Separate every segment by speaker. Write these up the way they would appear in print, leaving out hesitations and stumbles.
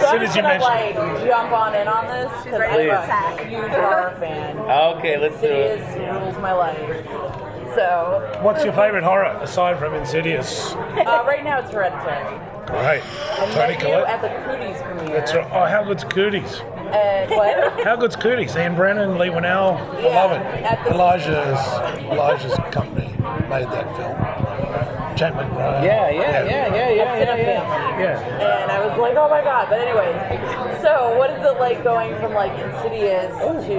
Speaker 1: soon as you mentioned
Speaker 2: like jump on this because I'm a huge horror fan.
Speaker 3: Okay, let's do it.
Speaker 2: Insidious rules my life. So.
Speaker 1: What's your favourite horror aside from Insidious?
Speaker 2: Right now it's Hereditary.
Speaker 1: Great.
Speaker 2: And
Speaker 1: Tony
Speaker 2: met you
Speaker 1: Collette.
Speaker 2: at the Cooties premiere.
Speaker 1: That's right. Oh, how good's Cooties?
Speaker 2: What?
Speaker 1: How good's Cooties? Ian Brennan, Lee Winnell. I love it. Elijah's company made that film. Jack McBride.
Speaker 3: Yeah.
Speaker 2: And I was like, oh my god. But anyways, so what is it like going from like Insidious to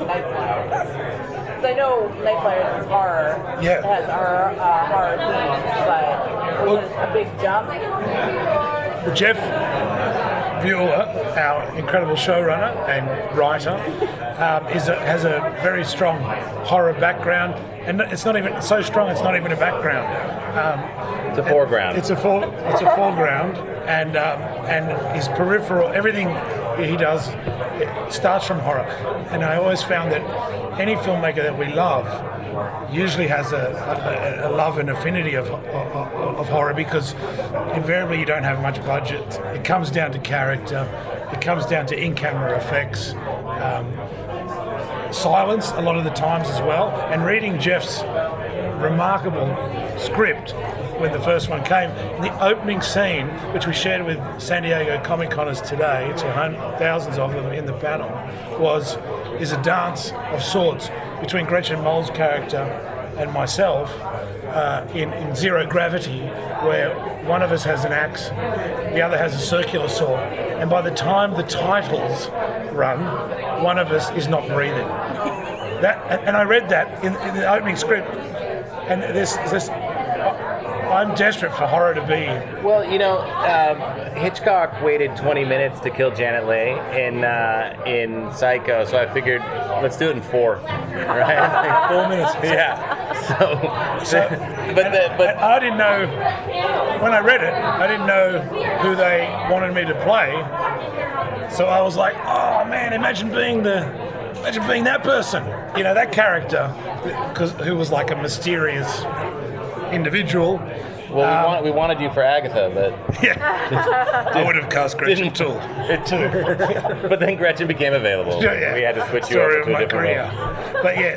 Speaker 2: Nightflyers? Because I know Nightflyers is horror.
Speaker 1: Yeah.
Speaker 2: It has horror themes, but was it a big jump?
Speaker 1: Jeff Buhler, our incredible showrunner and writer, has a very strong horror background, and it's not even so strong. It's not even a background.
Speaker 3: It's a foreground.
Speaker 1: It's a foreground, and his peripheral, everything he does, it starts from horror. And I always found that any filmmaker that we love usually has a love and affinity of horror, because invariably you don't have much budget. It comes down to character. It comes down to in-camera effects, silence a lot of the times as well. And reading Jeff's remarkable script when the first one came, the opening scene, which we shared with San Diego Comic-Coners today, to thousands of them in the panel, is a dance of sorts between Gretchen Moll's character and myself in Zero Gravity, where one of us has an axe, the other has a circular saw, and by the time the titles run, one of us is not breathing. And I read that in the opening script, and I'm desperate for horror to be.
Speaker 3: Well, Hitchcock waited 20 minutes to kill Janet Leigh in Psycho, so I figured let's do it in 4. Right?
Speaker 1: 4 minutes.
Speaker 3: Yeah. But
Speaker 1: I didn't know when I read it. I didn't know who they wanted me to play. So I was like, oh man, imagine being that person. That character, who was like a mysterious individual.
Speaker 3: Well, we wanted you for Agatha, but
Speaker 1: yeah, I would have cast Gretchen too.
Speaker 3: But then Gretchen became available.
Speaker 1: Yeah.
Speaker 3: We had to switch you over to a different role.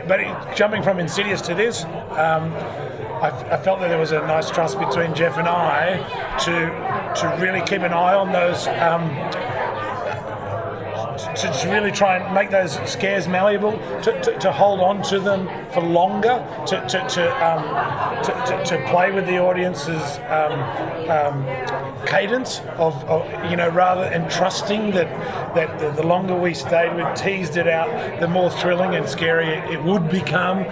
Speaker 1: But jumping from Insidious to this, I felt that there was a nice trust between Jeff and I to really keep an eye on those. To really try and make those scares malleable, to hold on to them for longer, to play with the audience's cadence of rather, and trusting that the longer we stayed, we teased it out, the more thrilling and scary it would become.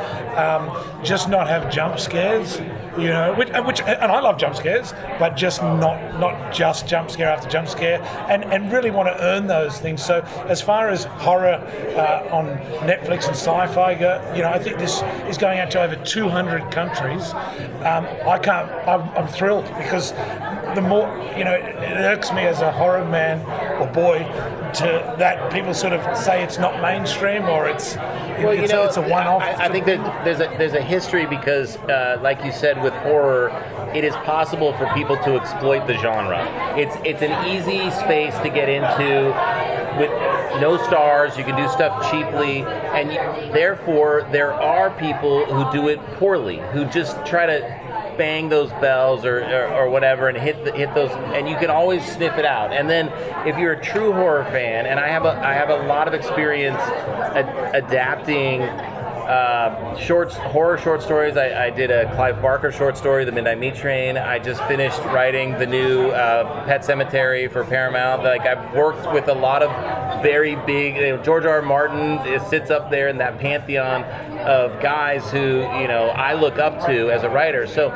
Speaker 1: Just not have jump scares. Which and I love jump scares, but just not just jump scare after jump scare, and really want to earn those things. So as far as horror on Netflix and sci-fi go, I think this is going out to over 200 countries. I'm thrilled, because the more, it irks me as a horror man or boy that people sort of say it's not mainstream, or it's a one-off.
Speaker 3: I think that there's a history, because like you said, with horror, it is possible for people to exploit the genre. It's an easy space to get into with no stars. You can do stuff cheaply, and therefore there are people who do it poorly, who just try to bang those bells or whatever and hit those, and you can always sniff it out. And then if you're a true horror fan, and I have a lot of experience adapting horror short stories. I did a Clive Barker short story, The Midnight Meat Train. I just finished writing the new Pet Sematary for Paramount. I've worked with a lot of very big, George R. R. Martin sits up there in that pantheon of guys who, I look up to as a writer. So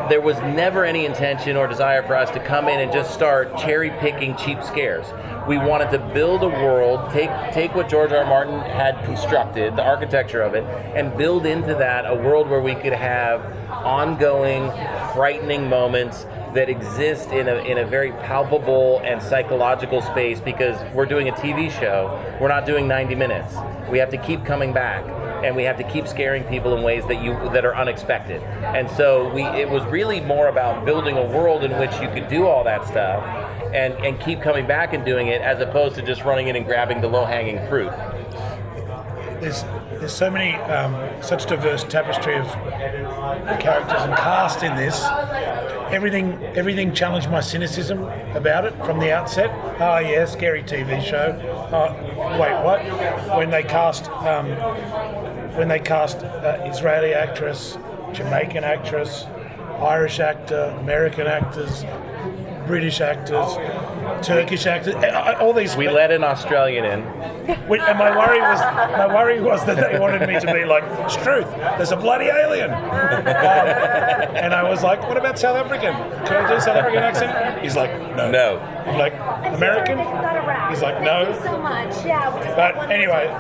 Speaker 3: there was never any intention or desire for us to come in and just start cherry-picking cheap scares. We wanted to build a world, take what George R. R. Martin had constructed, the architecture of it, and build into that a world where we could have ongoing, frightening moments that exist in a very palpable and psychological space, because we're doing a TV show. We're not doing 90 minutes. We have to keep coming back, and we have to keep scaring people in ways that are unexpected. And so it was really more about building a world in which you could do all that stuff and keep coming back and doing it, as opposed to just running in and grabbing the low-hanging fruit.
Speaker 1: There's so many, such diverse tapestry of characters and cast in this. Everything challenged my cynicism about it from the outset. Oh yeah, scary TV show. Wait, what? When they cast Israeli actress, Jamaican actress, Irish actor, American actors, British actors, Turkish actors, all these.
Speaker 3: We let an Australian in.
Speaker 1: And my worry was that they wanted me to be like, Struth, there's a bloody alien. And I was like, what about South African? Can I do South African accent? He's like, no.
Speaker 3: No.
Speaker 1: I'm like, American? He's like, no.
Speaker 4: Thank you so much. Yeah. We just
Speaker 1: But anyway,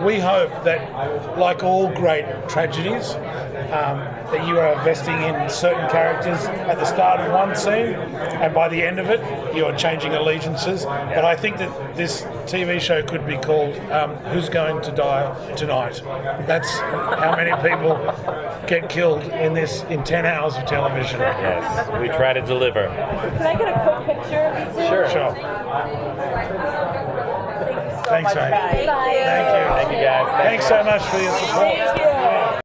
Speaker 1: we hope that, like all great tragedies, that you are investing in certain characters at the start of one scene, and by the end of it, you're changing allegiances. But I think that this TV show could be called Who's Going to Die Tonight? That's how many people get killed in 10 hours of television.
Speaker 3: Yes, we try to deliver.
Speaker 2: Can I get a quick picture of you two?
Speaker 3: Sure.
Speaker 2: Thank you so
Speaker 1: Thanks,
Speaker 2: much,
Speaker 1: mate.
Speaker 2: guys.
Speaker 4: Bye.
Speaker 1: Thank you.
Speaker 3: Thank you, guys.
Speaker 1: Thanks so much for your support.
Speaker 2: Thank you.